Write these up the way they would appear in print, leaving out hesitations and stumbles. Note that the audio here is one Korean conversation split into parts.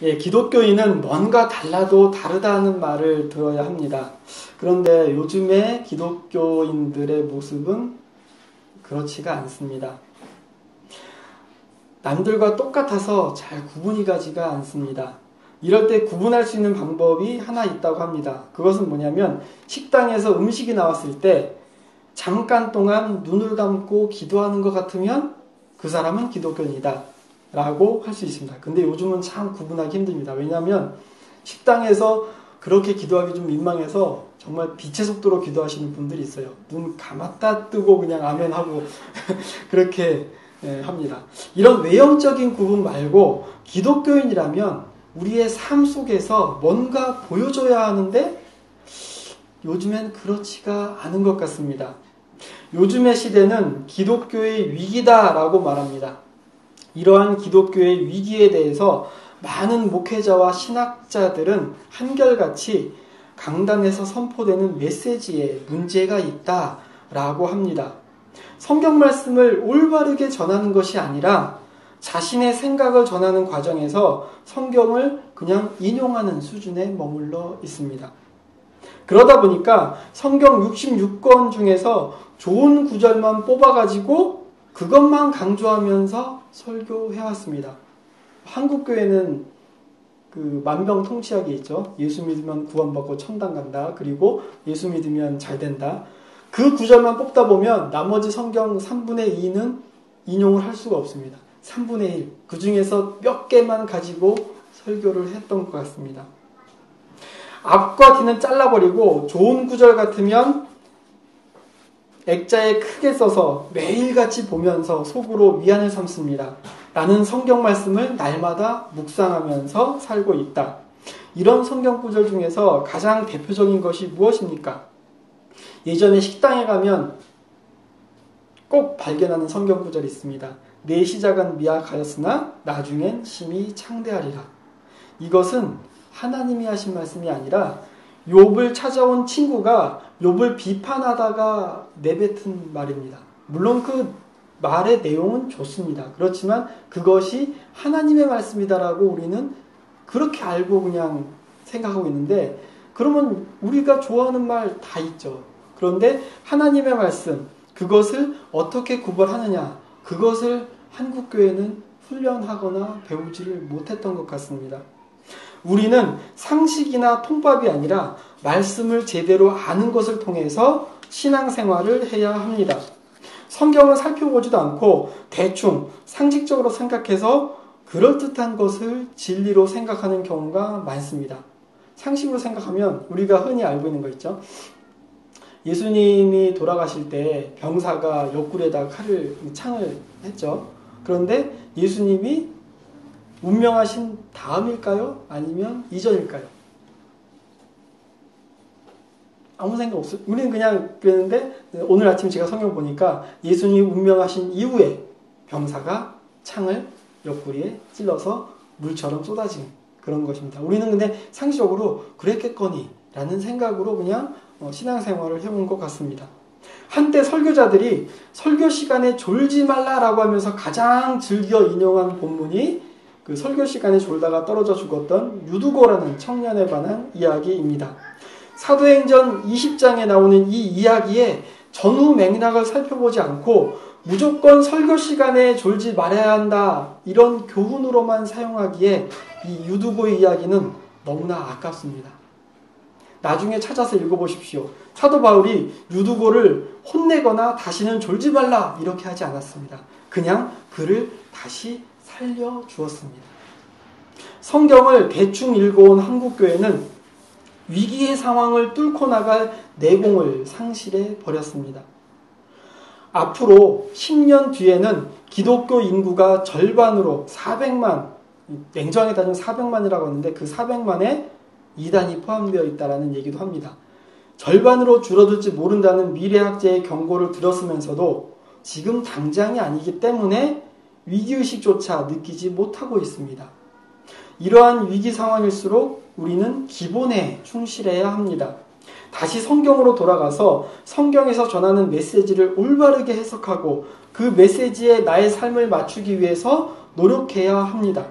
예, 기독교인은 뭔가 달라도 다르다는 말을 들어야 합니다. 그런데 요즘의 기독교인들의 모습은 그렇지가 않습니다. 남들과 똑같아서 잘 구분이 가지가 않습니다. 이럴 때 구분할 수 있는 방법이 하나 있다고 합니다. 그것은 뭐냐면 식당에서 음식이 나왔을 때 잠깐 동안 눈을 감고 기도하는 것 같으면 그 사람은 기독교인이다 라고 할 수 있습니다. 근데 요즘은 참 구분하기 힘듭니다. 왜냐하면 식당에서 그렇게 기도하기 좀 민망해서 정말 빛의 속도로 기도하시는 분들이 있어요. 눈 감았다 뜨고 그냥 아멘 하고 그렇게 합니다. 이런 외형적인 구분 말고 기독교인이라면 우리의 삶 속에서 뭔가 보여줘야 하는데 요즘엔 그렇지가 않은 것 같습니다. 요즘의 시대는 기독교의 위기다라고 말합니다. 이러한 기독교의 위기에 대해서 많은 목회자와 신학자들은 한결같이 강단에서 선포되는 메시지에 문제가 있다라고 합니다. 성경 말씀을 올바르게 전하는 것이 아니라 자신의 생각을 전하는 과정에서 성경을 그냥 인용하는 수준에 머물러 있습니다. 그러다 보니까 성경 66권 중에서 좋은 구절만 뽑아가지고 그것만 강조하면서 설교해왔습니다. 한국교회는 그 만병통치약이 있죠. 예수 믿으면 구원받고 천당 간다. 그리고 예수 믿으면 잘 된다. 그 구절만 뽑다 보면 나머지 성경 3분의 2는 인용을 할 수가 없습니다. 3분의 1. 그 중에서 몇 개만 가지고 설교를 했던 것 같습니다. 앞과 뒤는 잘라버리고 좋은 구절 같으면 액자에 크게 써서 매일같이 보면서 속으로 위안을 삼습니다. 나는 성경 말씀을 날마다 묵상하면서 살고 있다. 이런 성경 구절 중에서 가장 대표적인 것이 무엇입니까? 예전에 식당에 가면 꼭 발견하는 성경 구절이 있습니다. 내 시작은 미약하였으나 나중엔 심히 창대하리라. 이것은 하나님이 하신 말씀이 아니라 욥을 찾아온 친구가 욥을 비판하다가 내뱉은 말입니다. 물론 그 말의 내용은 좋습니다. 그렇지만 그것이 하나님의 말씀이다라고 우리는 그렇게 알고 그냥 생각하고 있는데 그러면 우리가 좋아하는 말 다 있죠. 그런데 하나님의 말씀, 그것을 어떻게 구별하느냐, 그것을 한국교회는 훈련하거나 배우지를 못했던 것 같습니다. 우리는 상식이나 통밥이 아니라 말씀을 제대로 아는 것을 통해서 신앙생활을 해야 합니다. 성경을 살펴보지도 않고 대충 상식적으로 생각해서 그럴듯한 것을 진리로 생각하는 경우가 많습니다. 상식으로 생각하면 우리가 흔히 알고 있는 거 있죠. 예수님이 돌아가실 때 병사가 옆구리에다 창을 했죠. 그런데 예수님이 운명하신 다음일까요? 아니면 이전일까요? 아무 생각 없어요. 우리는 그냥 그랬는데 오늘 아침 제가 성경 보니까 예수님이 운명하신 이후에 병사가 창을 옆구리에 찔러서 물처럼 쏟아진 그런 것입니다. 우리는 근데 상식적으로 그랬겠거니 라는 생각으로 그냥 신앙생활을 해온 것 같습니다. 한때 설교자들이 설교 시간에 졸지 말라라고 하면서 가장 즐겨 인용한 본문이 그 설교 시간에 졸다가 떨어져 죽었던 유두고라는 청년에 관한 이야기입니다. 사도행전 20장에 나오는 이 이야기의 전후 맥락을 살펴보지 않고 무조건 설교 시간에 졸지 말아야 한다 이런 교훈으로만 사용하기에 이 유두고의 이야기는 너무나 아깝습니다. 나중에 찾아서 읽어보십시오. 사도 바울이 유두고를 혼내거나 다시는 졸지 말라 이렇게 하지 않았습니다. 그냥 그를 다시 살려주었습니다. 성경을 대충 읽어온 한국교회는 위기의 상황을 뚫고 나갈 내공을 상실해 버렸습니다. 앞으로 10년 뒤에는 기독교 인구가 절반으로 400만, 냉정하게 따지면 400만이라고 하는데 그 400만에 이단이 포함되어 있다는 얘기도 합니다. 절반으로 줄어들지 모른다는 미래학자의 경고를 들었으면서도 지금 당장이 아니기 때문에 위기의식조차 느끼지 못하고 있습니다. 이러한 위기 상황일수록 우리는 기본에 충실해야 합니다. 다시 성경으로 돌아가서 성경에서 전하는 메시지를 올바르게 해석하고 그 메시지에 나의 삶을 맞추기 위해서 노력해야 합니다.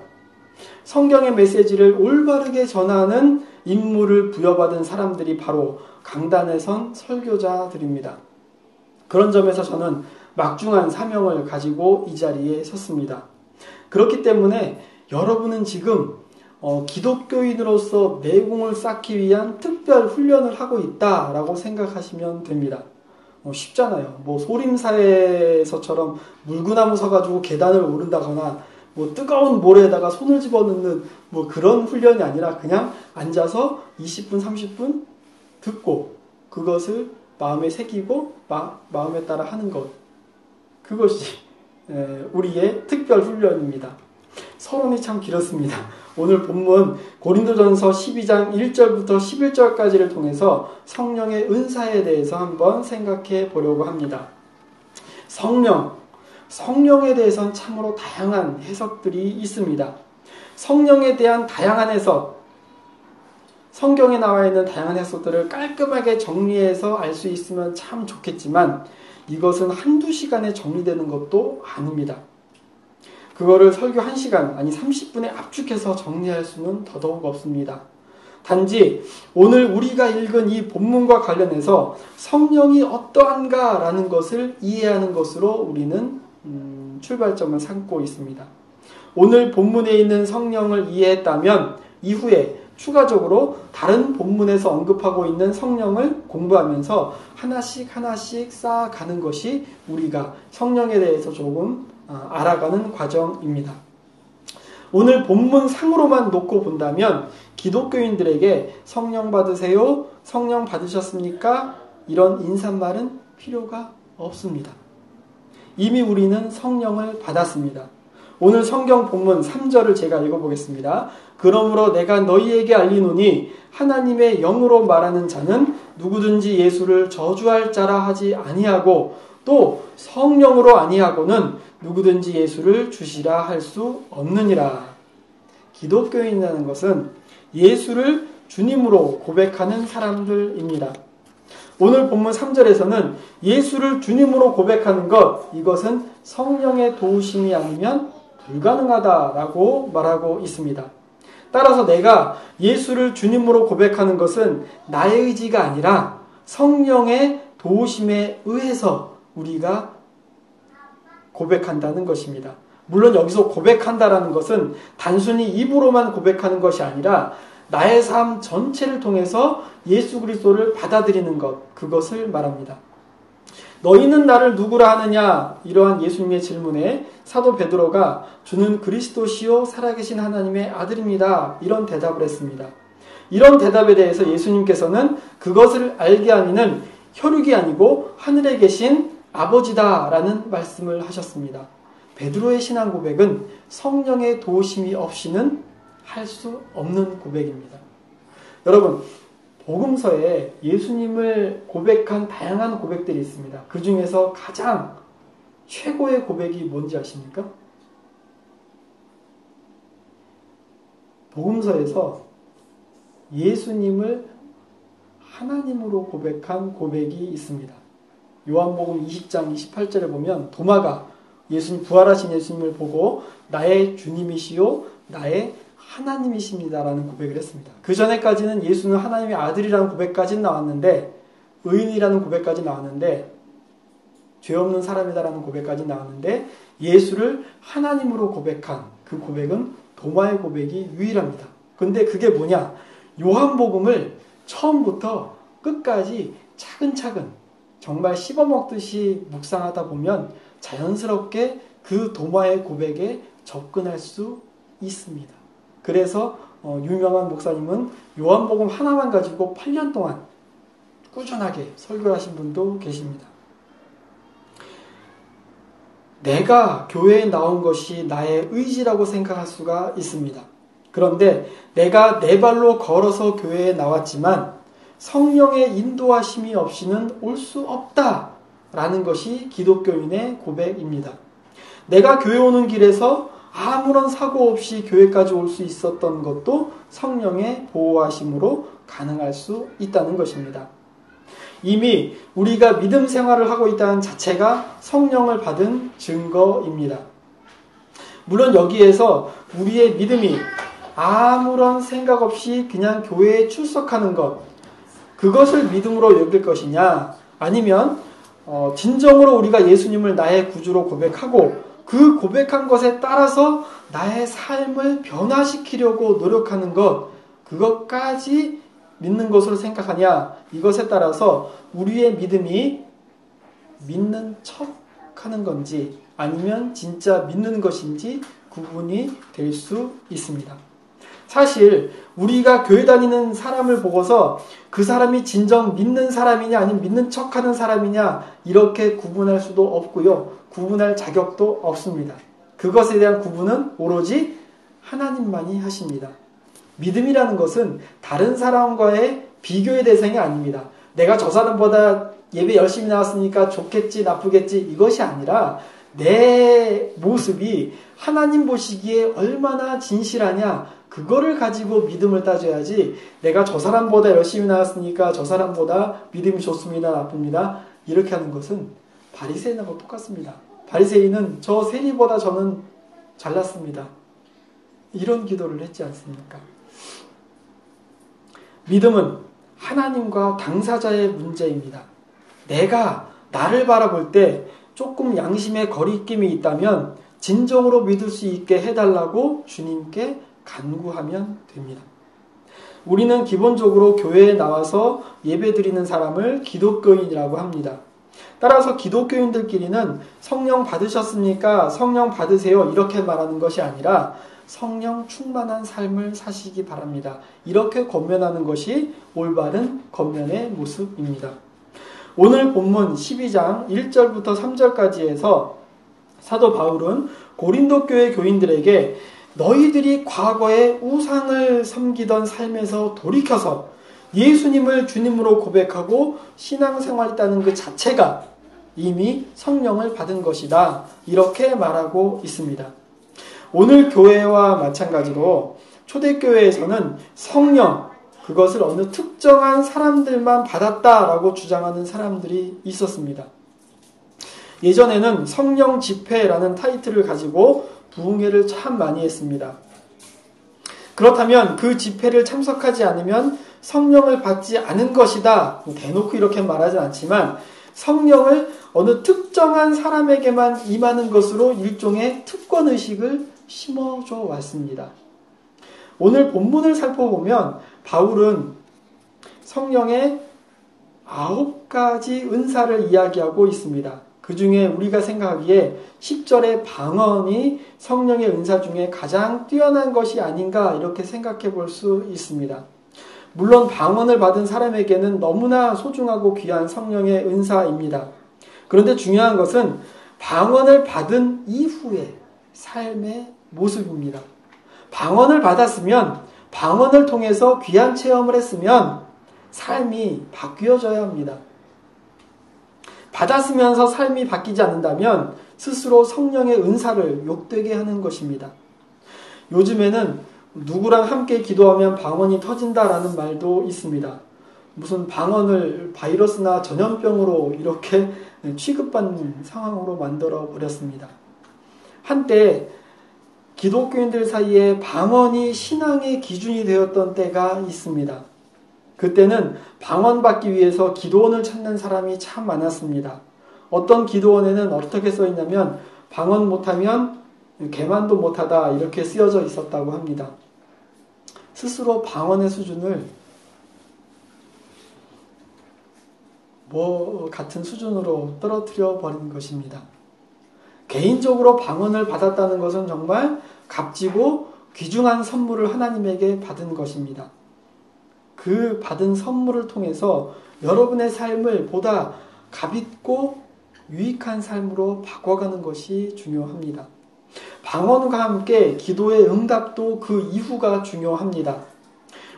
성경의 메시지를 올바르게 전하는 임무를 부여받은 사람들이 바로 강단에 선 설교자들입니다. 그런 점에서 저는 막중한 사명을 가지고 이 자리에 섰습니다. 그렇기 때문에 여러분은 지금 기독교인으로서 내공을 쌓기 위한 특별 훈련을 하고 있다라고 생각하시면 됩니다. 쉽잖아요. 소림사에서처럼 물구나무 서가지고 계단을 오른다거나 뜨거운 모래에다가 손을 집어넣는 그런 훈련이 아니라 그냥 앉아서 20분, 30분 듣고 그것을 마음에 새기고 마음에 따라 하는 것. 그것이 우리의 특별 훈련입니다. 서론이 참 길었습니다. 오늘 본문 고린도전서 12장 1절부터 11절까지를 통해서 성령의 은사에 대해서 한번 생각해 보려고 합니다. 성령에 대해서는 참으로 다양한 해석들이 있습니다. 성령에 대한 다양한 해석, 성경에 나와 있는 다양한 해석들을 깔끔하게 정리해서 알 수 있으면 참 좋겠지만 이것은 한두 시간에 정리되는 것도 아닙니다. 그거를 설교 1시간, 아니 30분에 압축해서 정리할 수는 더더욱 없습니다. 단지 오늘 우리가 읽은 이 본문과 관련해서 성령이 어떠한가 라는 것을 이해하는 것으로 우리는 출발점을 삼고 있습니다. 오늘 본문에 있는 성령을 이해했다면 이후에 추가적으로 다른 본문에서 언급하고 있는 성령을 공부하면서 하나씩 쌓아가는 것이 우리가 성령에 대해서 조금 알아가는 과정입니다. 오늘 본문 상으로만 놓고 본다면 기독교인들에게 성령 받으세요? 성령 받으셨습니까? 이런 인사말은 필요가 없습니다. 이미 우리는 성령을 받았습니다. 오늘 성경 본문 3절을 제가 읽어보겠습니다. 그러므로 내가 너희에게 알리노니 하나님의 영으로 말하는 자는 누구든지 예수를 저주할 자라 하지 아니하고 또 성령으로 아니하고는 누구든지 예수를 주시라 할 수 없느니라. 기독교인이라는 것은 예수를 주님으로 고백하는 사람들입니다. 오늘 본문 3절에서는 예수를 주님으로 고백하는 것, 이것은 성령의 도우심이 아니면 불가능하다라고 말하고 있습니다. 따라서 내가 예수를 주님으로 고백하는 것은 나의 의지가 아니라 성령의 도우심에 의해서 우리가 고백한다는 것입니다. 물론 여기서 고백한다라는 것은 단순히 입으로만 고백하는 것이 아니라 나의 삶 전체를 통해서 예수 그리스도를 받아들이는 것, 그것을 말합니다. 너희는 나를 누구라 하느냐? 이러한 예수님의 질문에 사도 베드로가 주는 그리스도시요 살아계신 하나님의 아들입니다. 이런 대답을 했습니다. 이런 대답에 대해서 예수님께서는 그것을 알게 하니는 혈육이 아니고 하늘에 계신 아버지다라는 말씀을 하셨습니다. 베드로의 신앙 고백은 성령의 도우심이 없이는 할 수 없는 고백입니다. 여러분, 복음서에 예수님을 고백한 다양한 고백들이 있습니다. 그 중에서 가장 최고의 고백이 뭔지 아십니까? 복음서에서 예수님을 하나님으로 고백한 고백이 있습니다. 요한복음 20장 28절에 보면 도마가 부활하신 예수님을 보고 나의 주님이시요 나의 하나님이십니다라는 고백을 했습니다. 그 전에까지는 예수는 하나님의 아들이라는 고백까지 나왔는데, 의인이라는 고백까지 나왔는데, 죄 없는 사람이다라는 고백까지 나왔는데, 예수를 하나님으로 고백한 그 고백은 도마의 고백이 유일합니다. 근데 그게 뭐냐? 요한복음을 처음부터 끝까지 차근차근 정말 씹어먹듯이 묵상하다 보면 자연스럽게 그 도마의 고백에 접근할 수 있습니다. 그래서 유명한 목사님은 요한복음 하나만 가지고 8년 동안 꾸준하게 설교를 하신 분도 계십니다. 내가 교회에 나온 것이 나의 의지라고 생각할 수가 있습니다. 그런데 내가 내 발로 걸어서 교회에 나왔지만 성령의 인도하심이 없이는 올 수 없다라는 것이 기독교인의 고백입니다. 내가 교회 오는 길에서 아무런 사고 없이 교회까지 올 수 있었던 것도 성령의 보호하심으로 가능할 수 있다는 것입니다. 이미 우리가 믿음 생활을 하고 있다는 자체가 성령을 받은 증거입니다. 물론 여기에서 우리의 믿음이 아무런 생각 없이 그냥 교회에 출석하는 것, 그것을 믿음으로 여길 것이냐, 아니면 진정으로 우리가 예수님을 나의 구주로 고백하고 그 고백한 것에 따라서 나의 삶을 변화시키려고 노력하는 것, 그것까지 믿는 것으로 생각하냐, 이것에 따라서 우리의 믿음이 믿는 척 하는 건지 아니면 진짜 믿는 것인지 구분이 될 수 있습니다. 사실 우리가 교회 다니는 사람을 보고서 그 사람이 진정 믿는 사람이냐 아니면 믿는 척하는 사람이냐 이렇게 구분할 수도 없고요. 구분할 자격도 없습니다. 그것에 대한 구분은 오로지 하나님만이 하십니다. 믿음이라는 것은 다른 사람과의 비교의 대상이 아닙니다. 내가 저 사람보다 예배 열심히 나왔으니까 좋겠지 나쁘겠지 이것이 아니라 내 모습이 하나님 보시기에 얼마나 진실하냐, 그거를 가지고 믿음을 따져야지, 내가 저 사람보다 열심히 나왔으니까 저 사람보다 믿음이 좋습니다 나쁩니다 이렇게 하는 것은 바리새인하고 똑같습니다. 바리새인은 저 세리보다 저는 잘났습니다 이런 기도를 했지 않습니까? 믿음은 하나님과 당사자의 문제입니다. 내가 나를 바라볼 때 조금 양심의 거리낌이 있다면 진정으로 믿을 수 있게 해달라고 주님께 간구하면 됩니다. 우리는 기본적으로 교회에 나와서 예배드리는 사람을 기독교인이라고 합니다. 따라서 기독교인들끼리는 성령 받으셨습니까? 성령 받으세요 이렇게 말하는 것이 아니라 성령 충만한 삶을 사시기 바랍니다. 이렇게 권면하는 것이 올바른 권면의 모습입니다. 오늘 본문 12장 1절부터 3절까지에서 사도 바울은 고린도 교회 교인들에게 너희들이 과거에 우상을 섬기던 삶에서 돌이켜서 예수님을 주님으로 고백하고 신앙생활했다는 그 자체가 이미 성령을 받은 것이다 이렇게 말하고 있습니다. 오늘 교회와 마찬가지로 초대교회에서는 성령, 그것을 어느 특정한 사람들만 받았다라고 주장하는 사람들이 있었습니다. 예전에는 성령 집회라는 타이틀을 가지고 부흥회를 참 많이 했습니다. 그렇다면 그 집회를 참석하지 않으면 성령을 받지 않은 것이다. 대놓고 이렇게 말하진 않지만 성령을 어느 특정한 사람에게만 임하는 것으로 일종의 특권의식을 심어줘 왔습니다. 오늘 본문을 살펴보면 바울은 성령의 9가지 은사를 이야기하고 있습니다. 그 중에 우리가 생각하기에 10절의 방언이 성령의 은사 중에 가장 뛰어난 것이 아닌가 이렇게 생각해 볼 수 있습니다. 물론 방언을 받은 사람에게는 너무나 소중하고 귀한 성령의 은사입니다. 그런데 중요한 것은 방언을 받은 이후의 삶의 모습입니다. 방언을 받았으면, 방언을 통해서 귀한 체험을 했으면 삶이 바뀌어져야 합니다. 받았으면서 삶이 바뀌지 않는다면 스스로 성령의 은사를 욕되게 하는 것입니다. 요즘에는 누구랑 함께 기도하면 방언이 터진다라는 말도 있습니다. 무슨 방언을 바이러스나 전염병으로 이렇게 취급받는 상황으로 만들어 버렸습니다. 한때 기독교인들 사이에 방언이 신앙의 기준이 되었던 때가 있습니다. 그때는 방언 받기 위해서 기도원을 찾는 사람이 참 많았습니다. 어떤 기도원에는 어떻게 써 있냐면 방언 못하면 개만도 못하다 이렇게 쓰여져 있었다고 합니다. 스스로 방언의 수준을 같은 수준으로 떨어뜨려 버린 것입니다. 개인적으로 방언을 받았다는 것은 정말 값지고 귀중한 선물을 하나님에게 받은 것입니다. 그 받은 선물을 통해서 여러분의 삶을 보다 값있고 유익한 삶으로 바꿔가는 것이 중요합니다. 방언과 함께 기도의 응답도 그 이후가 중요합니다.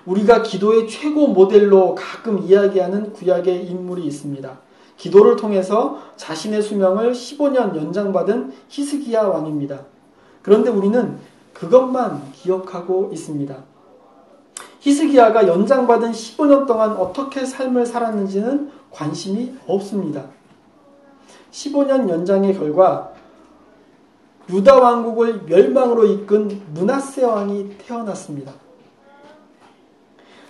우리가 기도의 최고 모델로 가끔 이야기하는 구약의 인물이 있습니다. 기도를 통해서 자신의 수명을 15년 연장받은 히스기야 왕입니다. 그런데 우리는 그것만 기억하고 있습니다. 히스기야가 연장받은 15년 동안 어떻게 삶을 살았는지는 관심이 없습니다. 15년 연장의 결과 유다 왕국을 멸망으로 이끈 므낫세 왕이 태어났습니다.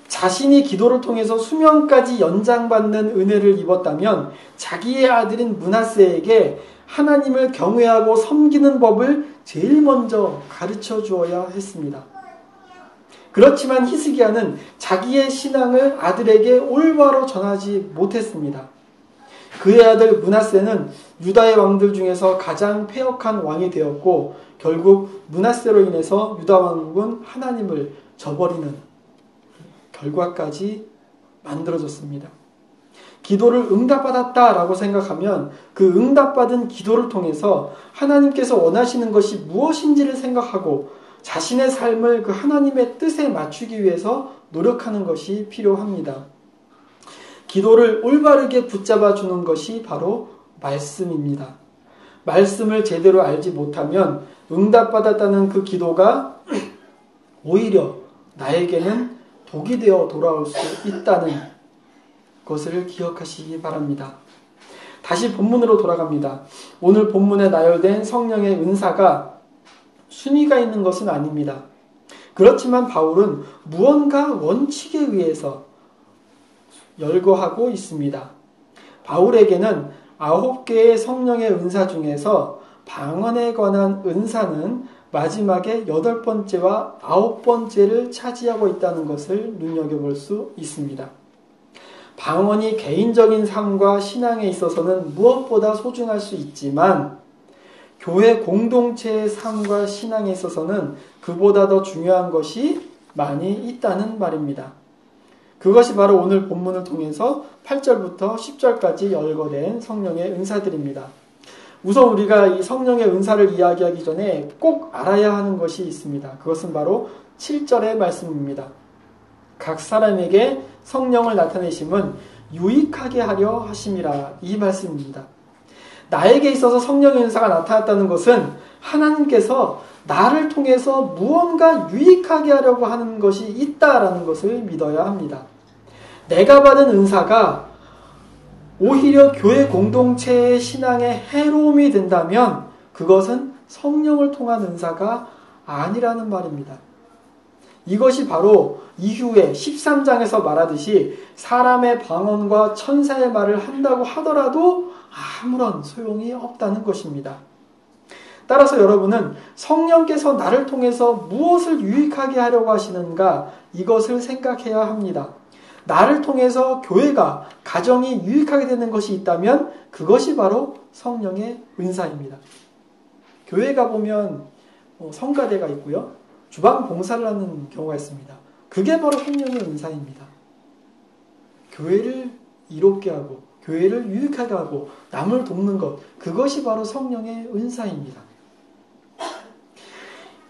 자신이 기도를 통해서 수명까지 연장받는 은혜를 입었다면 자기의 아들인 므낫세에게 하나님을 경외하고 섬기는 법을 제일 먼저 가르쳐 주어야 했습니다. 그렇지만 히스기야는 자기의 신앙을 아들에게 올바로 전하지 못했습니다. 그의 아들 므낫세는 유다의 왕들 중에서 가장 패역한 왕이 되었고 결국 므낫세로 인해서 유다 왕국은 하나님을 저버리는 결과까지 만들어졌습니다. 기도를 응답받았다라고 생각하면 그 응답받은 기도를 통해서 하나님께서 원하시는 것이 무엇인지를 생각하고 자신의 삶을 그 하나님의 뜻에 맞추기 위해서 노력하는 것이 필요합니다. 기도를 올바르게 붙잡아 주는 것이 바로 말씀입니다. 말씀을 제대로 알지 못하면 응답받았다는 그 기도가 오히려 나에게는 독이 되어 돌아올 수 있다는 것을 기억하시기 바랍니다. 다시 본문으로 돌아갑니다. 오늘 본문에 나열된 성령의 은사가 순위가 있는 것은 아닙니다. 그렇지만 바울은 무언가 원칙에 의해서 열거하고 있습니다. 바울에게는 9개의 성령의 은사 중에서 방언에 관한 은사는 마지막에 8번째와 9번째를 차지하고 있다는 것을 눈여겨볼 수 있습니다. 방언이 개인적인 삶과 신앙에 있어서는 무엇보다 소중할 수 있지만 교회 공동체의 삶과 신앙에 있어서는 그보다 더 중요한 것이 많이 있다는 말입니다. 그것이 바로 오늘 본문을 통해서 8절부터 10절까지 열거된 성령의 은사들입니다. 우선 우리가 이 성령의 은사를 이야기하기 전에 꼭 알아야 하는 것이 있습니다. 그것은 바로 7절의 말씀입니다. 각 사람에게 성령을 나타내심은 유익하게 하려 하심이라, 이 말씀입니다. 나에게 있어서 성령의 은사가 나타났다는 것은 하나님께서 나를 통해서 무언가 유익하게 하려고 하는 것이 있다라는 것을 믿어야 합니다. 내가 받은 은사가 오히려 교회 공동체의 신앙에 해로움이 된다면 그것은 성령을 통한 은사가 아니라는 말입니다. 이것이 바로 이후에 13장에서 말하듯이 사람의 방언과 천사의 말을 한다고 하더라도 아무런 소용이 없다는 것입니다. 따라서 여러분은 성령께서 나를 통해서 무엇을 유익하게 하려고 하시는가, 이것을 생각해야 합니다. 나를 통해서 교회가, 가정이 유익하게 되는 것이 있다면 그것이 바로 성령의 은사입니다. 교회 가보면 성가대가 있고요, 주방 봉사를 하는 경우가 있습니다. 그게 바로 성령의 은사입니다. 교회를 이롭게 하고 교회를 유익하게 하고 남을 돕는 것, 그것이 바로 성령의 은사입니다.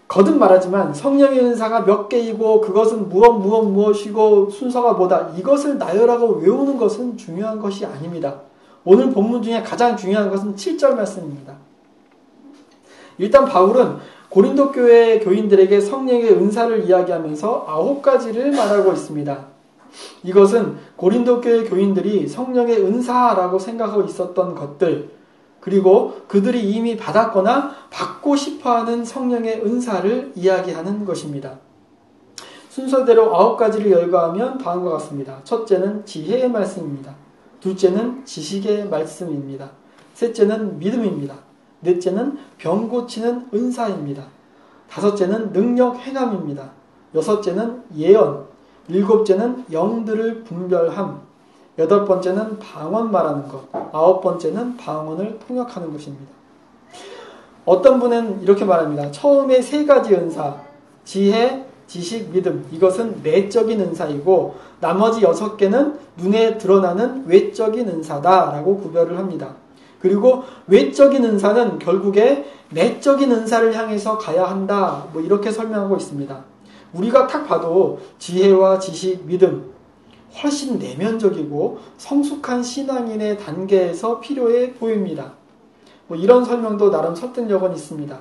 거듭 말하지만 성령의 은사가 몇 개이고 그것은 무엇이고 순서가 뭐다, 이것을 나열하고 외우는 것은 중요한 것이 아닙니다. 오늘 본문 중에 가장 중요한 것은 7절 말씀입니다. 일단 바울은 고린도 교회 교인들에게 성령의 은사를 이야기하면서 9가지를 말하고 있습니다. 이것은 고린도 교회 교인들이 성령의 은사라고 생각하고 있었던 것들, 그리고 그들이 이미 받았거나 받고 싶어하는 성령의 은사를 이야기하는 것입니다. 순서대로 9가지를 열거하면 다음과 같습니다. 첫째는 지혜의 말씀입니다. 둘째는 지식의 말씀입니다. 셋째는 믿음입니다. 넷째는 병 고치는 은사입니다. 다섯째는 능력 행함입니다. 여섯째는 예언, 일곱째는 영들을 분별함, 여덟 번째는 방언 말하는 것, 아홉 번째는 방언을 통역하는 것입니다. 어떤 분은 이렇게 말합니다. 처음에 3가지 은사, 지혜, 지식, 믿음, 이것은 내적인 은사이고 나머지 6개는 눈에 드러나는 외적인 은사다라고 구별을 합니다. 그리고 외적인 은사는 결국에 내적인 은사를 향해서 가야 한다, 이렇게 설명하고 있습니다. 우리가 딱 봐도 지혜와 지식, 믿음, 훨씬 내면적이고 성숙한 신앙인의 단계에서 필요해 보입니다. 이런 설명도 나름 설득력은 있습니다.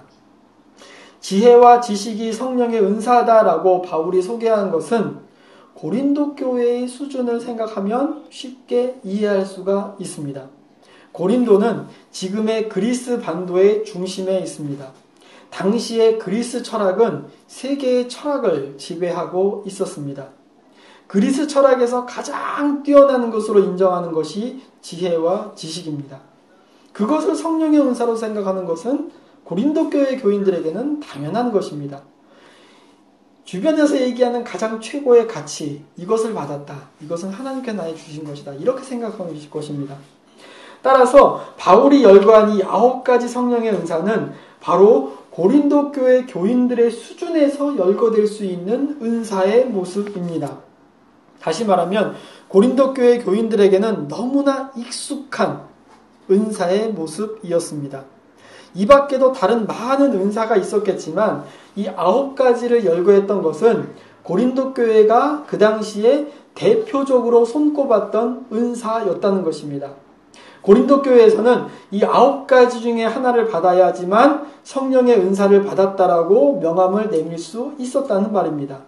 지혜와 지식이 성령의 은사다라고 바울이 소개한 것은 고린도 교회의 수준을 생각하면 쉽게 이해할 수가 있습니다. 고린도는 지금의 그리스 반도의 중심에 있습니다. 당시의 그리스 철학은 세계의 철학을 지배하고 있었습니다. 그리스 철학에서 가장 뛰어나는 것으로 인정하는 것이 지혜와 지식입니다. 그것을 성령의 은사로 생각하는 것은 고린도 교회 교인들에게는 당연한 것입니다. 주변에서 얘기하는 가장 최고의 가치, 이것을 받았다. 이것은 하나님께 나에 주신 것이다. 이렇게 생각하는 것입니다. 따라서 바울이 열거한 이 9가지 성령의 은사는 바로 고린도 교회 교인들의 수준에서 열거될 수 있는 은사의 모습입니다. 다시 말하면 고린도 교회 교인들에게는 너무나 익숙한 은사의 모습이었습니다. 이 밖에도 다른 많은 은사가 있었겠지만 이 9가지를 열거했던 것은 고린도 교회가 그 당시에 대표적으로 손꼽았던 은사였다는 것입니다. 고린도 교회에서는 이 9가지 중에 하나를 받아야지만 성령의 은사를 받았다라고 명함을 내밀 수 있었다는 말입니다.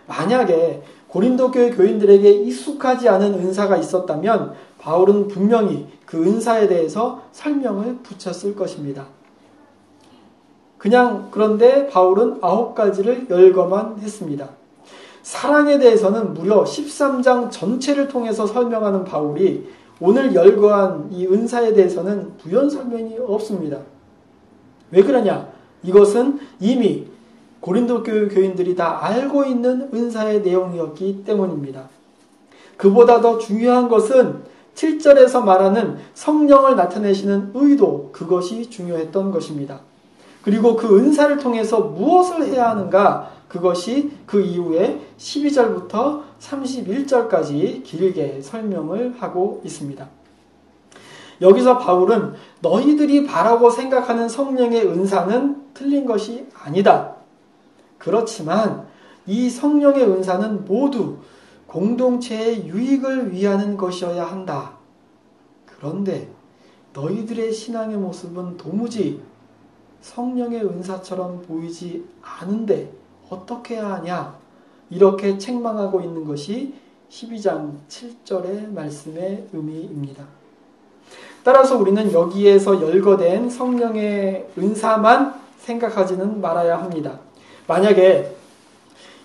만약에 고린도 교회 교인들에게 익숙하지 않은 은사가 있었다면 바울은 분명히 그 은사에 대해서 설명을 붙였을 것입니다. 그런데 바울은 9가지를 열거만 했습니다. 사랑에 대해서는 무려 13장 전체를 통해서 설명하는 바울이 오늘 열거한 이 은사에 대해서는 부연 설명이 없습니다. 왜 그러냐? 이것은 이미 고린도 교회 교인들이 다 알고 있는 은사의 내용이었기 때문입니다. 그보다 더 중요한 것은 7절에서 말하는 성령을 나타내시는 의도, 그것이 중요했던 것입니다. 그리고 그 은사를 통해서 무엇을 해야 하는가, 그것이 그 이후에 12절부터 31절까지 길게 설명을 하고 있습니다. 여기서 바울은 너희들이 바라고 생각하는 성령의 은사는 틀린 것이 아니다. 그렇지만 이 성령의 은사는 모두 공동체의 유익을 위하는 것이어야 한다. 그런데 너희들의 신앙의 모습은 도무지 성령의 은사처럼 보이지 않은데 어떻게 해야 하냐? 이렇게 책망하고 있는 것이 12장 7절의 말씀의 의미입니다. 따라서 우리는 여기에서 열거된 성령의 은사만 생각하지는 말아야 합니다. 만약에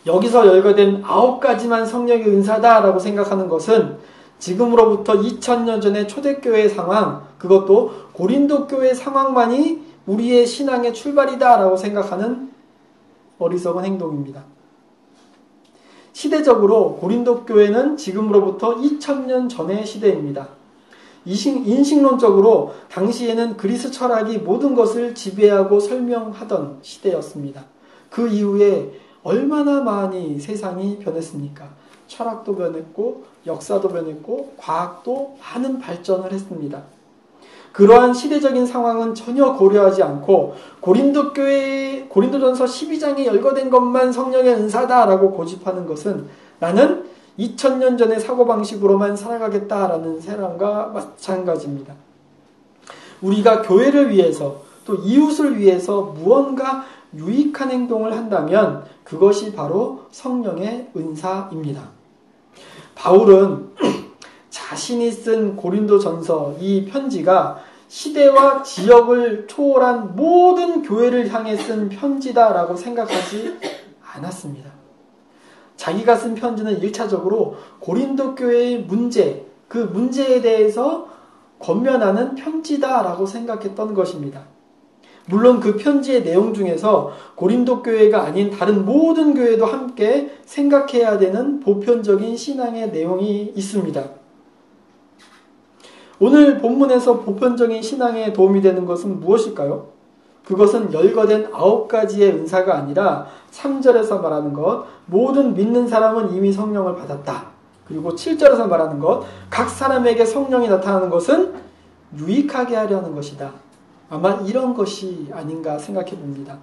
여기서 열거된 9가지만 성령의 은사다라고 생각하는 것은 지금으로부터 2000년 전의 초대교회 상황, 그것도 고린도 교회 상황만이 우리의 신앙의 출발이다라고 생각하는 어리석은 행동입니다. 시대적으로 고린도 교회는 지금으로부터 2000년 전의 시대입니다. 인식론적으로 당시에는 그리스 철학이 모든 것을 지배하고 설명하던 시대였습니다. 그 이후에 얼마나 많이 세상이 변했습니까? 철학도 변했고 역사도 변했고 과학도 많은 발전을 했습니다. 그러한 시대적인 상황은 전혀 고려하지 않고 고린도전서 12장에 열거된 것만 성령의 은사다라고 고집하는 것은 나는 2000년 전의 사고방식으로만 살아가겠다라는 사람과 마찬가지입니다. 우리가 교회를 위해서 또 이웃을 위해서 무언가 유익한 행동을 한다면 그것이 바로 성령의 은사입니다. 바울은 자신이 쓴 고린도전서 이 편지가 시대와 지역을 초월한 모든 교회를 향해 쓴 편지다라고 생각하지 않았습니다. 자기가 쓴 편지는 1차적으로 고린도 교회의 문제, 그 문제에 대해서 권면하는 편지다라고 생각했던 것입니다. 물론 그 편지의 내용 중에서 고린도 교회가 아닌 다른 모든 교회도 함께 생각해야 되는 보편적인 신앙의 내용이 있습니다. 오늘 본문에서 보편적인 신앙에 도움이 되는 것은 무엇일까요? 그것은 열거된 9가지의 은사가 아니라 3절에서 말하는 것, 모든 믿는 사람은 이미 성령을 받았다. 그리고 7절에서 말하는 것, 각 사람에게 성령이 나타나는 것은 유익하게 하려는 것이다. 아마 이런 것이 아닌가 생각해 봅니다.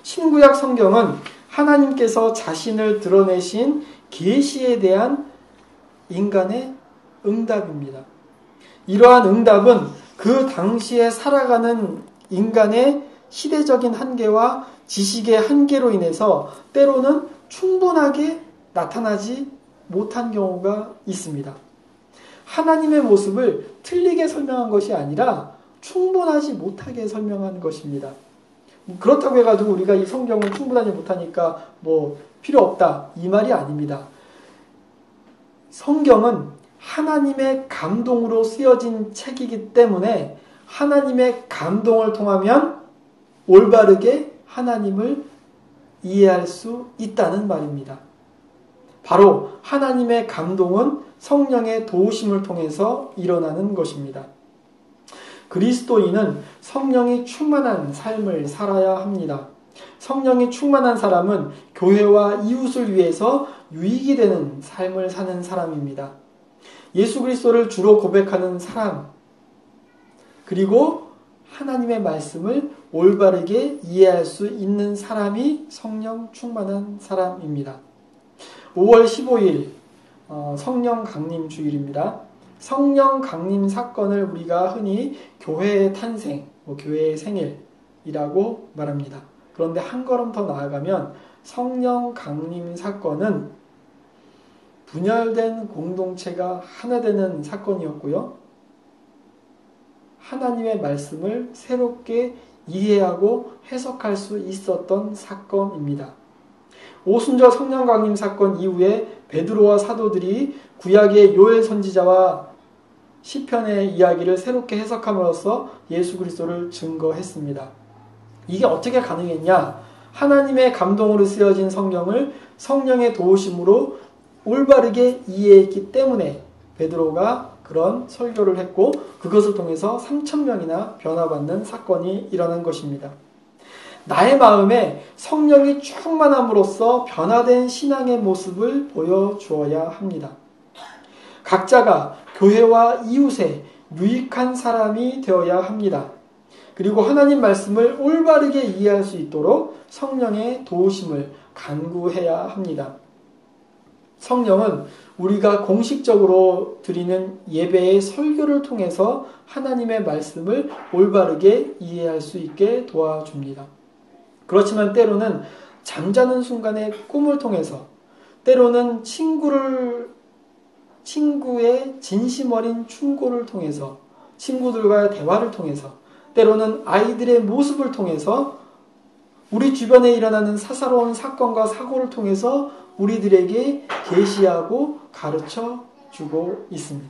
신구약 성경은 하나님께서 자신을 드러내신 계시에 대한 인간의 응답입니다. 이러한 응답은 그 당시에 살아가는 인간의 시대적인 한계와 지식의 한계로 인해서 때로는 충분하게 나타나지 못한 경우가 있습니다. 하나님의 모습을 틀리게 설명한 것이 아니라 충분하지 못하게 설명한 것입니다. 그렇다고 해가지고 우리가 이 성경을 충분하지 못하니까 뭐 필요 없다 이 말이 아닙니다. 성경은 하나님의 감동으로 쓰여진 책이기 때문에 하나님의 감동을 통하면 올바르게 하나님을 이해할 수 있다는 말입니다. 바로 하나님의 감동은 성령의 도우심을 통해서 일어나는 것입니다. 그리스도인은 성령이 충만한 삶을 살아야 합니다. 성령이 충만한 사람은 교회와 이웃을 위해서 유익이 되는 삶을 사는 사람입니다. 예수 그리스도를 주로 고백하는 사람, 그리고 하나님의 말씀을 올바르게 이해할 수 있는 사람이 성령 충만한 사람입니다. 5월 15일 성령 강림 주일입니다. 성령 강림 사건을 우리가 흔히 교회의 탄생, 교회의 생일이라고 말합니다. 그런데 한 걸음 더 나아가면 성령 강림 사건은 분열된 공동체가 하나 되는 사건이었고요. 하나님의 말씀을 새롭게 이해하고 해석할 수 있었던 사건입니다. 오순절 성령 강림 사건 이후에 베드로와 사도들이 구약의 요엘 선지자와 시편의 이야기를 새롭게 해석함으로써 예수 그리스도를 증거했습니다. 이게 어떻게 가능했냐? 하나님의 감동으로 쓰여진 성경을 성령의 도우심으로 올바르게 이해했기 때문에 베드로가 그런 설교를 했고 그것을 통해서 3,000명이나 변화받는 사건이 일어난 것입니다. 나의 마음에 성령이 충만함으로써 변화된 신앙의 모습을 보여주어야 합니다. 각자가 교회와 이웃에 유익한 사람이 되어야 합니다. 그리고 하나님 말씀을 올바르게 이해할 수 있도록 성령의 도우심을 간구해야 합니다. 성령은 우리가 공식적으로 드리는 예배의 설교를 통해서 하나님의 말씀을 올바르게 이해할 수 있게 도와줍니다. 그렇지만 때로는 잠자는 순간의 꿈을 통해서, 때로는 친구의 진심 어린 충고를 통해서, 친구들과의 대화를 통해서, 때로는 아이들의 모습을 통해서, 우리 주변에 일어나는 사사로운 사건과 사고를 통해서 우리들에게 계시하고 가르쳐 주고 있습니다.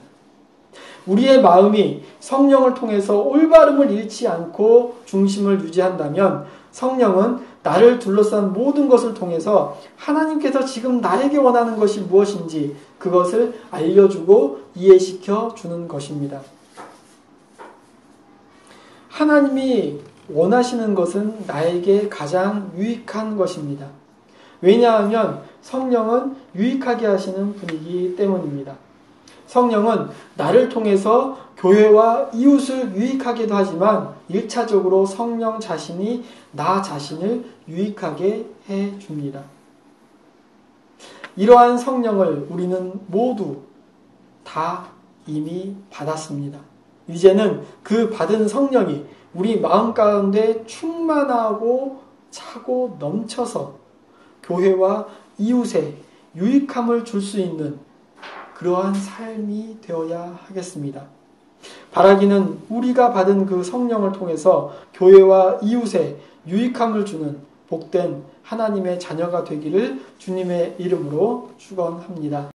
우리의 마음이 성령을 통해서 올바름을 잃지 않고 중심을 유지한다면 성령은 나를 둘러싼 모든 것을 통해서 하나님께서 지금 나에게 원하는 것이 무엇인지 그것을 알려주고 이해시켜 주는 것입니다. 하나님이 원하시는 것은 나에게 가장 유익한 것입니다. 왜냐하면 성령은 유익하게 하시는 분이기 때문입니다. 성령은 나를 통해서 교회와 이웃을 유익하게도 하지만 1차적으로 성령 자신이 나 자신을 유익하게 해줍니다. 이러한 성령을 우리는 모두 다 이미 받았습니다. 이제는 그 받은 성령이 우리 마음 가운데 충만하고 차고 넘쳐서 교회와 이웃에 유익함을 줄 수 있는 그러한 삶이 되어야 하겠습니다. 바라기는 우리가 받은 그 성령을 통해서 교회와 이웃에 유익함을 주는 복된 하나님의 자녀가 되기를 주님의 이름으로 축원합니다.